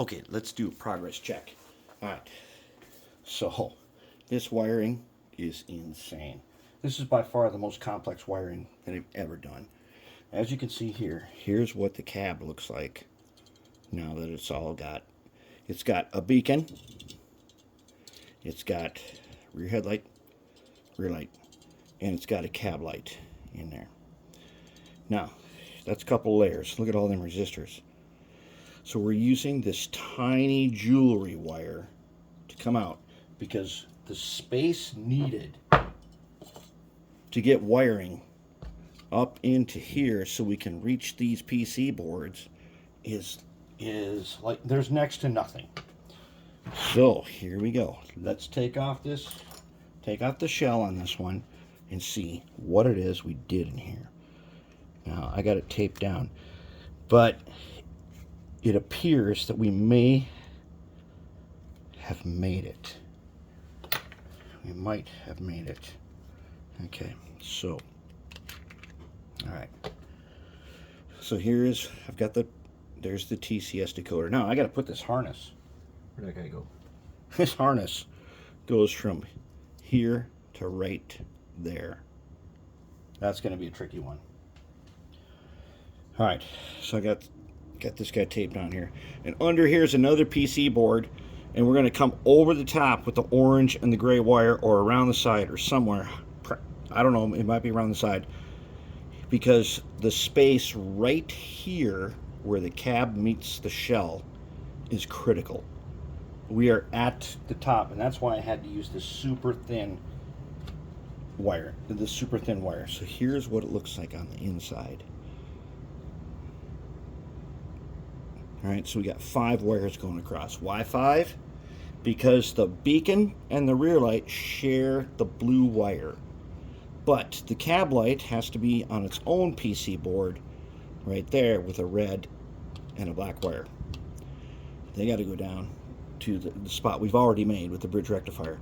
Okay, let's do a progress check. All right, so this wiring is insane. This is by far the most complex wiring that I've ever done. As you can see here, here's what the cab looks like now that it's got a beacon, it's got rear headlight, rear light, and it's got a cab light in there. Now, that's a couple layers. Look at all them resistors. So we're using this tiny jewelry wire to come out because the space needed to get wiring up into here so we can reach these PC boards is like there's next to nothing. So here we go. Let's take off the shell on this one and see what it is we did in here. Now I got it taped down, but it appears that we may have made it. We might have made it. Okay, so, all right. So there's the TCS decoder. Now I got to put this harness. Where did that guy go? This harness goes from here to right there. That's going to be a tricky one. All right, so I got this guy taped on here, and under here is another PC board, and we're going to come over the top with the orange and the gray wire, or around the side or somewhere. I don't know, it might be around the side, because the space right here where the cab meets the shell is critical. We are at the top, and that's why I had to use this super thin wire. So here's what it looks like on the inside. All right, so we got 5 wires going across. Why 5? Because the beacon and the rear light share the blue wire. But the cab light has to be on its own PC board right there with a red and a black wire. They got to go down to the spot we've already made with the bridge rectifier.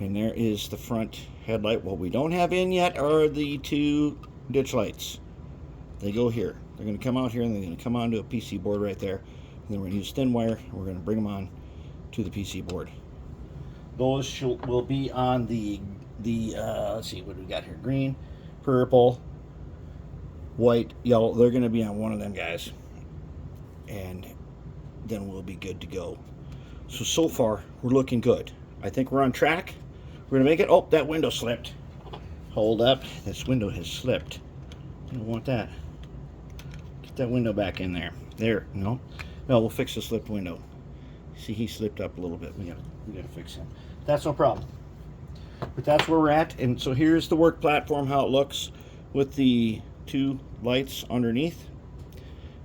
And there is the front headlight. What we don't have in yet are the 2 ditch lights. They go here. They're going to come out here, and they're going to come onto a PC board right there. And then we're going to use thin wire, and we're going to bring them on to the PC board. Those will be on the let's see, what do we got here? Green, purple, white, yellow. They're going to be on one of them guys. And then we'll be good to go. So far, we're looking good. I think we're on track. We're going to make it. Oh, that window slipped. Hold up. This window has slipped. I don't want that. Get that window back in there. There. No, we'll fix the slipped window. See, he slipped up a little bit. We gotta fix him. That's no problem. But that's where we're at. And so here's the work platform, how it looks with the 2 lights underneath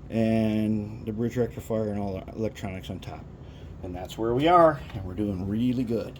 and the bridge rectifier and all the electronics on top. And that's where we are, and we're doing really good.